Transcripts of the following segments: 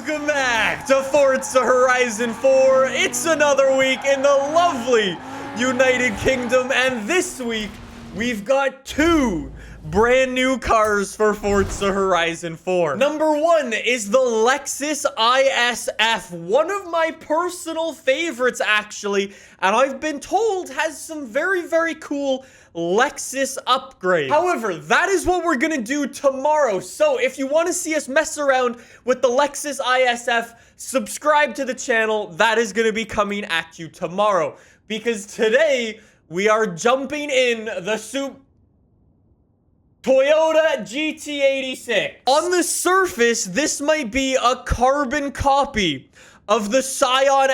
Welcome back to Forza Horizon 4. It's another week in the lovely United Kingdom, and this week we've got two brand new cars for Forza Horizon 4. Number one is the Lexus ISF, one of my personal favorites actually, and I've been told has some very, very cool Lexus upgrades. However, that is what we're gonna do tomorrow. So if you want to see us mess around with the Lexus ISF, subscribe to the channel. That is gonna be coming at you tomorrow, because today we are jumping in the Toyota GT86. On the surface, this might be a carbon copy of the Scion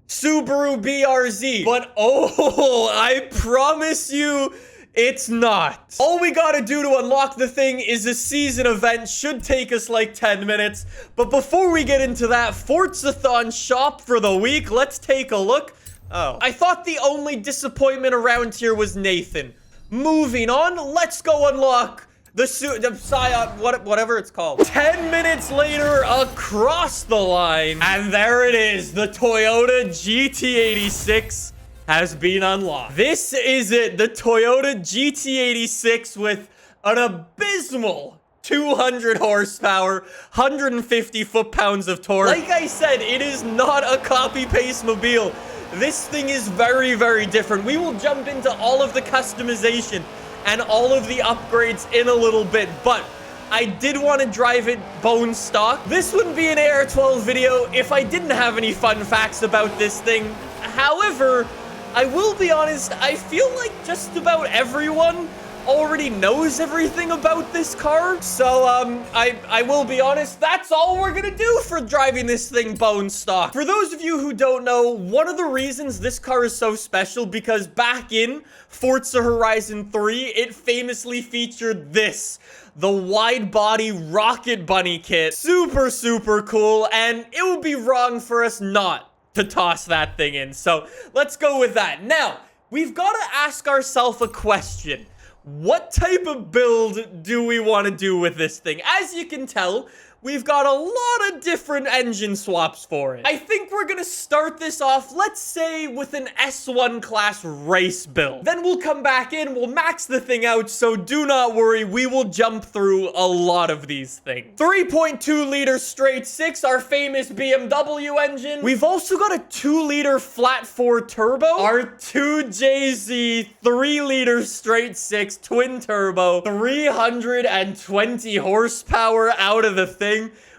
Subaru BRZ, but oh, I promise you, it's not. All we gotta do to unlock the thing is a season event. Should take us like 10 minutes. But before we get into that, Forzathon shop for the week. Let's take a look. Oh, I thought the only disappointment around here was Nathan. Moving on, let's go unlock the Scion, whatever it's called. 10 minutes later, across the line, and there it is. The Toyota GT86 has been unlocked. This is it, the Toyota GT86 with an abysmal 200 horsepower, 150 foot-pounds of torque. Like I said, it is not a copy-paste mobile. This thing is very, very different. We will jump into all of the customization and all of the upgrades in a little bit, but I did want to drive it bone stock. This wouldn't be an AR12 video if I didn't have any fun facts about this thing. However, I will be honest, I feel like just about everyone already knows everything about this car. So, I will be honest, that's all we're gonna do for driving this thing bone stock. For those of you who don't know, one of the reasons this car is so special, because back in Forza Horizon 3, it famously featured this, the wide body Rocket Bunny kit. Super, super cool, and it would be wrong for us not to toss that thing in. So, let's go with that. Now, we've got to ask ourselves a question. What type of build do we want to do with this thing? As you can tell, we've got a lot of different engine swaps for it. I think we're gonna start this off, let's say, with an S1 class race build. Then we'll come back in, we'll max the thing out, so do not worry, we will jump through a lot of these things. 3.2 liter straight six, our famous BMW engine. We've also got a 2 liter flat 4 turbo, our 2JZ 3 liter straight six twin turbo, 320 horsepower out of the thing.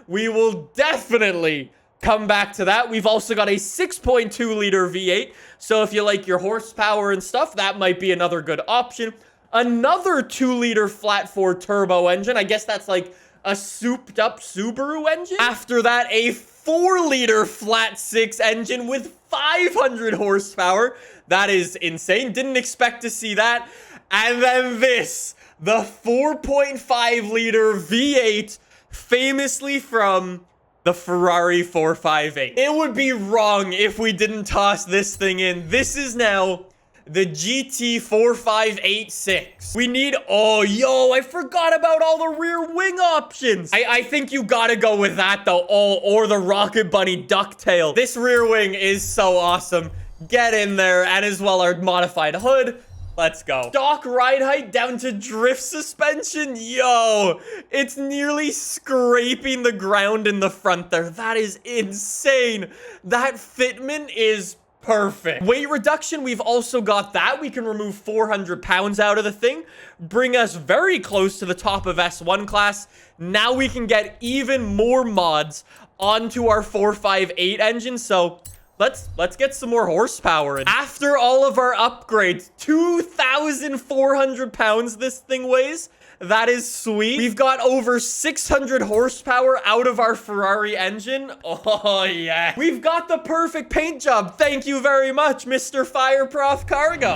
We will definitely come back to that. We've also got a 6.2 liter V8. So if you like your horsepower and stuff, that might be another good option. Another 2 liter flat 4 turbo engine. I guess that's like a souped up Subaru engine. After that, a 4 liter flat 6 engine with 500 horsepower. That is insane. Didn't expect to see that. And then this, the 4.5 liter V8, famously from the Ferrari 458. It would be wrong if we didn't toss this thing in. This is now the GT-4586. We need, oh, yo, I forgot about all the rear wing options. I think you gotta go with that though, or the Rocket Bunny ducktail. This rear wing is so awesome. Get in there, and as well our modified hood. Let's go. Stock ride height down to drift suspension. Yo, it's nearly scraping the ground in the front there. That is insane. That fitment is perfect. Weight reduction, we've also got that. We can remove 400 pounds out of the thing, bring us very close to the top of S1 class. Now we can get even more mods onto our 458 engine. So let's get some more horsepower in. After all of our upgrades, 2,400 pounds this thing weighs. That is sweet. We've got over 600 horsepower out of our Ferrari engine. Oh, yeah. We've got the perfect paint job. Thank you very much, Mr. Fireprof Cargo.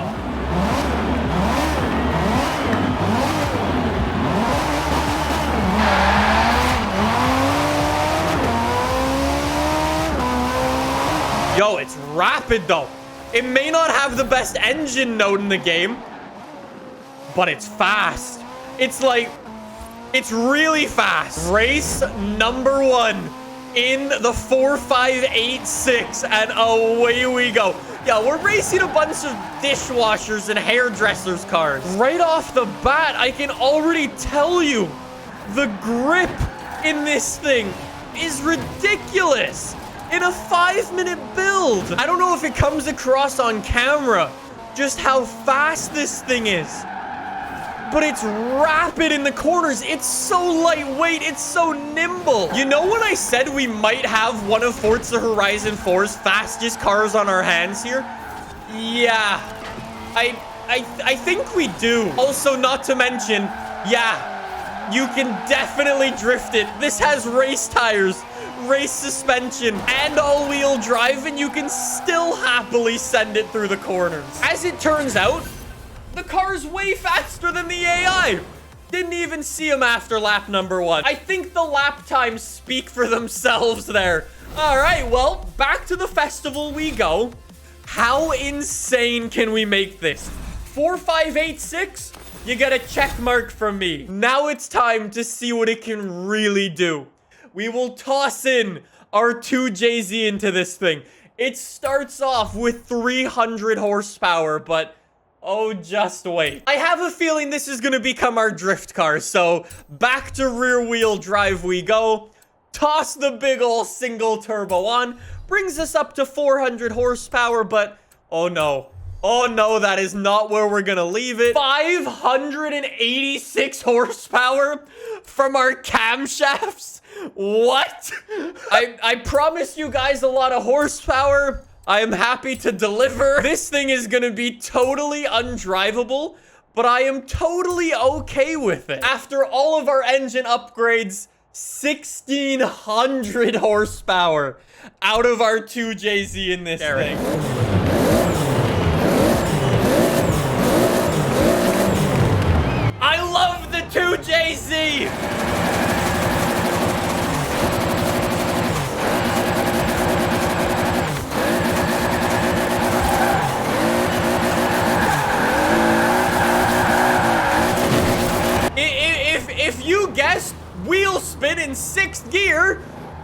Yo, it's rapid though. It may not have the best engine note in the game, but it's fast. It's like, it's really fast. Race number one. in the 4586, and away we go. Yeah, we're racing a bunch of dishwashers and hairdressers' cars. Right off the bat, I can already tell you the grip in this thing is ridiculous. In a 5-minute build. I don't know if it comes across on camera just how fast this thing is. But it's rapid in the corners. It's so lightweight. It's so nimble. You know when I said we might have one of Forza Horizon 4's fastest cars on our hands here? Yeah. I think we do. Also, not to mention, yeah, you can definitely drift it. This has race tires, race suspension, and all-wheel drive, and you can still happily send it through the corners. As it turns out, the car's way faster than the AI. Didn't even see him after lap number 1. I think the lap times speak for themselves there. All right, well, back to the festival we go. How insane can we make this? 4586, you get a check mark from me. Now it's time to see what it can really do. We will toss in our 2JZ into this thing. It starts off with 300 horsepower, but oh, just wait. I have a feeling this is going to become our drift car, so back to rear-wheel drive we go. Toss the big ol' single turbo on. Brings us up to 400 horsepower, but oh no. Oh no, that is not where we're going to leave it. 586 horsepower from our camshafts? What? I promised you guys a lot of horsepower. I am happy to deliver. This thing is gonna be totally undrivable, but I am totally okay with it. After all of our engine upgrades, 1,600 horsepower out of our 2JZ in this thing. I love the 2JZ! If you guessed wheel spin in 6th gear,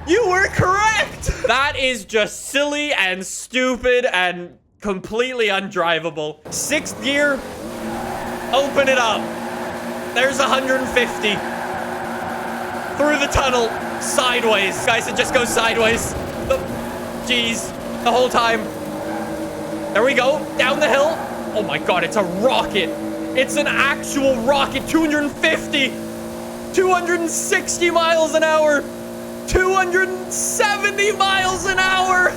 you were correct. That is just silly and stupid and completely undrivable. 6th gear, open it up. There's 150. Through the tunnel, sideways. Guys, it just goes sideways. Jeez, the whole time. There we go, down the hill. Oh my God, it's a rocket. It's an actual rocket, 250. 260 miles an hour, 270 miles an hour.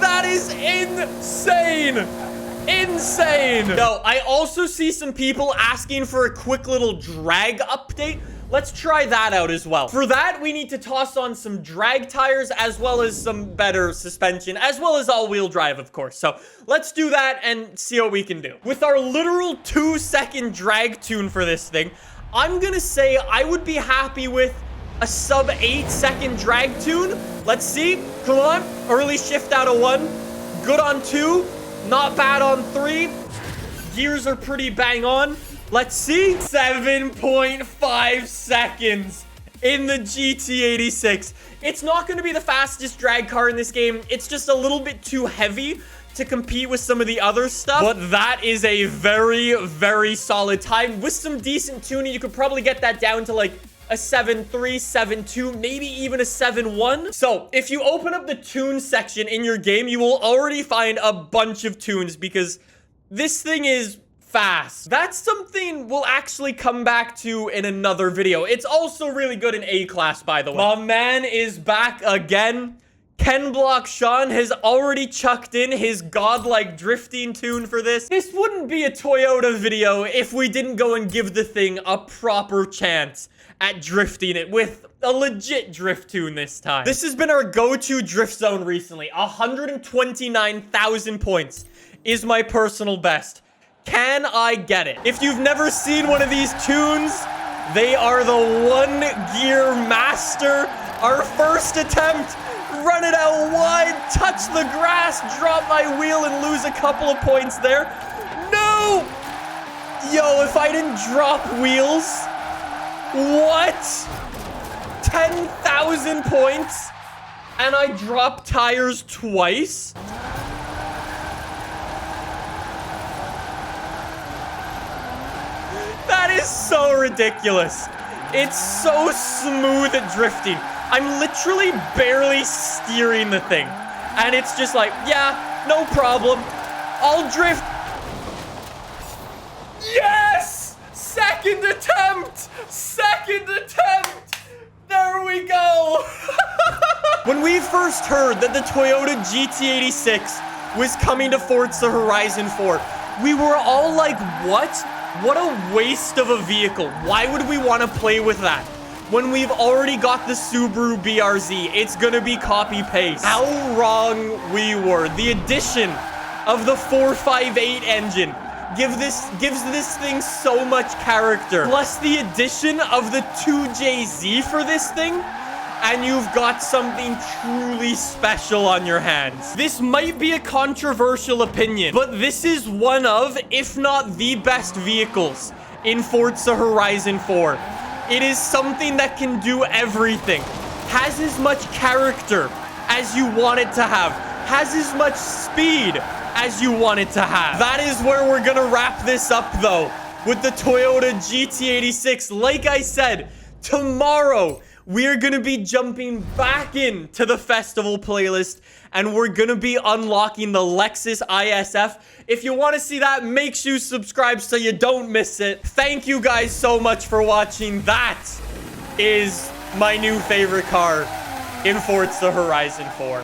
That is insane. Insane. Yo, I also see some people asking for a quick little drag update. Let's try that out as well. For that, we need to toss on some drag tires as well as some better suspension, as well as all-wheel drive, of course. So let's do that and see what we can do. With our literal 2-second drag tune for this thing, I'm gonna say I would be happy with a sub 8-second drag tune. Let's see. Come on. Early shift out of 1. Good on 2. Not bad on 3. Gears are pretty bang on. Let's see. 7.5 seconds in the GT86. It's not going to be the fastest drag car in this game. It's just a little bit too heavy to compete with some of the other stuff. But that is a very, very solid time. With some decent tuning, you could probably get that down to like a 7.3, 7.2, maybe even a 7.1. So if you open up the tune section in your game, you will already find a bunch of tunes because this thing is fast. That's something we'll actually come back to in another video. It's also really good in A-class, by the way. My man is back again. Ken Block Sean has already chucked in his godlike drifting tune for this. This wouldn't be a Toyota video if we didn't go and give the thing a proper chance at drifting it with a legit drift tune this time. This has been our go-to drift zone recently. 129,000 points is my personal best. Can I get it? If you've never seen one of these tunes, they are the 1-gear master. Our first attempt. Run it out wide, touch the grass, drop my wheel, and lose a couple of points there. No! Yo, if I didn't drop wheels, what? 10,000 points and I dropped tires twice. That is so ridiculous. It's so smooth at drifting. I'm literally barely steering the thing. And it's just like, yeah, no problem. I'll drift. Yes! Second attempt! Second attempt! There we go! When we first heard that the Toyota GT86 was coming to Forza Horizon 4, we were all like, what? What a waste of a vehicle. Why would we want to play with that? When we've already got the Subaru BRZ, it's gonna be copy-paste. How wrong we were. The addition of the 458 engine gives this thing so much character. Plus the addition of the 2JZ for this thing, and you've got something truly special on your hands. This might be a controversial opinion, but this is one of, if not the best vehicles in Forza Horizon 4. It is something that can do everything. Has as much character as you want it to have. Has as much speed as you want it to have. That is where we're gonna wrap this up though, with the Toyota GT86. Like I said, tomorrow we're gonna be jumping back into the festival playlist and we're gonna be unlocking the Lexus ISF. If you want to see that, make sure you subscribe so you don't miss it. Thank you guys so much for watching. That is my new favorite car in Forza Horizon 4.